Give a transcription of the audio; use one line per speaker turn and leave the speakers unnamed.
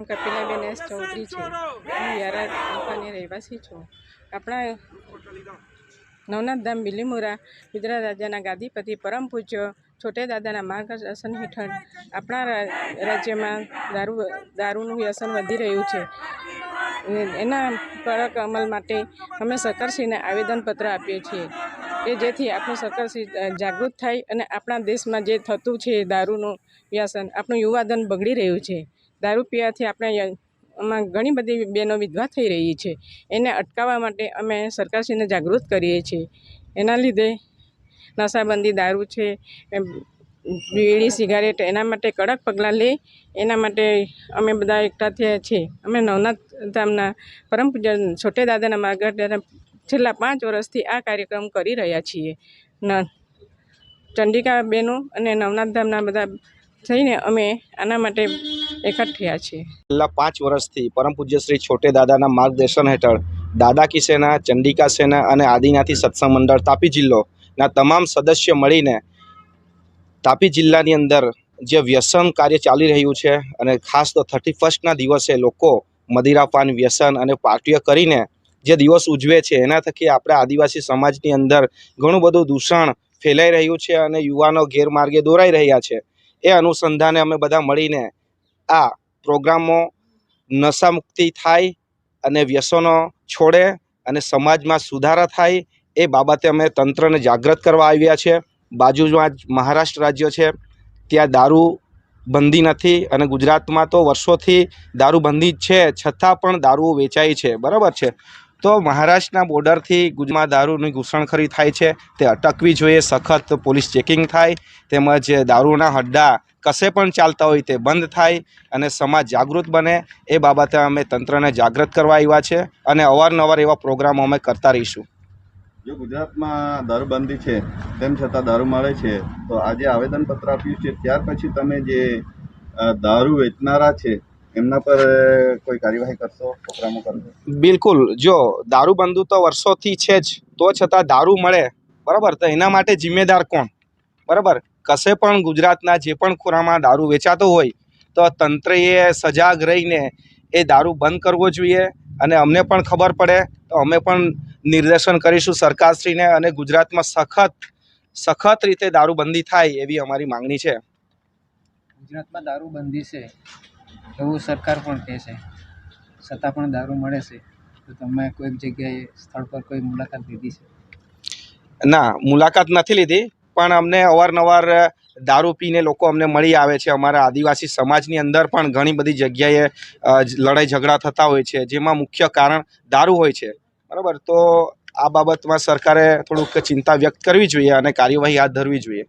Kapilaben S Chaudhary છે. હું યારા તાલુકાની રહેવાસી છું. આપણા નવનાથ ધામ બિલીમોરા ગુજરાત રાજ્યના ગાદીપતિ પરમ પૂજ્ય છોટે દાદાના માર્ગદર્શન હેઠળ આપણા રાજ્યમાં દારૂનું વ્યસન વધી રહ્યું છે. એના કડક અમલ માટે અમે સરકારશ્રીને આવેદનપત્ર આપીએ છીએ કે જેથી આપણું સરકારશ્રી જાગૃત થાય અને આપણા દેશમાં જે થતું છે દારૂનું વ્યસન, આપણું યુવાધન બગડી રહ્યું છે. દારૂ પીવાથી આમાં ઘણી બધી બહેનો વિધવા થઈ રહી છે. એને અટકાવવા માટે અમે સરકારશ્રીને જાગૃત કરીએ છીએ. એના લીધે નશાબંધી દારૂ છે, બીડી સિગારેટ, એના માટે કડક પગલાં લે, એના માટે અમે બધા એકઠા થયા છીએ. અમે નવનાથ ધામના પરમ પૂજ્ય છોટે દાદાના માર્ગદર્શન છેલ્લા 5 વર્ષથી આ કાર્યક્રમ કરી રહ્યા છીએ. ચંડિકા બહેનો અને નવનાથ ધામના બધા થઈને અમે આના માટે એકઠ થયા છીએ.
છેલ્લા 5 વર્ષથી પરમ પૂજ્ય શ્રી છોટે દાદાના માર્ગદર્શન હેઠળ દાદા કી સેના, ચંડિકા સેના અને આદિનાથી સત્સંગ મંડળ તાપી જિલ્લોના તમામ સદસ્ય મળીને તાપી જિલ્લાની અંદર જે વ્યસન કાર્ય ચાલી રહ્યું છે અને ખાસ તો 31ના દિવસે લોકો મદિરાપાન વ્યસન અને પાર્ટીઓ કરીને જે દિવસ ઉજવે છે એના થકી આપણે આદિવાસી સમાજની અંદર ઘણું બધું દૂષણ ફેલાઈ રહ્યું છે અને યુવાનો ગેરમાર્ગે દોરાઈ રહ્યા છે. એ અનુસંધાને અમે બધા મળીને આ પ્રોગ્રામો નશા મુક્તિ થાય અને વ્યસનો છોડે અને સમાજમાં સુધારા થાય એ બાબતે અમે તંત્રને જાગૃત કરવા આવ્યા છે. બાજુમાં જ મહારાષ્ટ્ર રાજ્ય છે, ત્યાં દારૂ બંધી નથી અને ગુજરાતમાં તો વર્ષોથી દારૂબંધી છે, છતાં પણ દારૂ વેચાય છે. બરાબર છે. તો મહારાષ્ટ્રના બોર્ડરથી ગુજરાતમાં દારૂની ઘૂસણખોરી થાય છે, તે અટકવી જોઈએ. સખત પોલીસ ચેકિંગ થાય, તેમજ દારૂના હડ્ડા કશે પણ ચાલતા હોય તે બંધ થાય અને સમાજ જાગૃત બને. એ બાબતે અમે તંત્રને જાગૃત કરવા આવ્યા છે અને અવારનવાર એવા પ્રોગ્રામો અમે કરતા રહીશું.
જો ગુજરાતમાં દારૂબંધી છે તેમ છતાં દારૂ મળે છે, તો આજે આવેદનપત્ર આપ્યું છે, ત્યાર પછી તમે જે દારૂ વેચનારા છે એમના પર કોઈ કાર્યવાહી કરશો, પ્રોગ્રામો કરશો?
બિલકુલ. જો દારૂબંધી તો વર્ષોથી છે જ, તો છતાં દારૂ મળે, બરાબર, તો એના માટે જિમ્મેદાર કોણ? બરાબર. કશે પણ ગુજરાતના જે પણ ખૂણામાં દારૂ વેચાતો હોય તો તંત્રએ સજાગ રહીને એ દારૂ બંધ કરવો જોઈએ અને અમને પણ ખબર પડે તો અમે પણ નિર્દેશન કરીશું સરકારશ્રીને અને ગુજરાતમાં સખત રીતે દારૂબંધી થાય એવી અમારી માંગણી છે.
ગુજરાતમાં દારૂબંધી છે એવું સરકાર પણ કહે છે, છતાં પણ દારૂ મળે છે. તો તમે કોઈક જગ્યાએ સ્થળ પર કોઈ મુલાકાત લીધી છે?
ના, મુલાકાત નથી લીધી, પણ અમને અવારનવાર દારૂ પીને લોકો અમને મળી આવે છે. અમારા આદિવાસી સમાજની અંદર પણ ઘણી બધી જગ્યાએ લડાઈ ઝઘડા થતા હોય છે, જેમાં મુખ્ય કારણ દારૂ હોય છે. બરાબર. તો આ બાબતમાં સરકારે થોડુંક ચિંતા વ્યક્ત કરવી જોઈએ અને કાર્યવાહી હાથ ધરવી જોઈએ.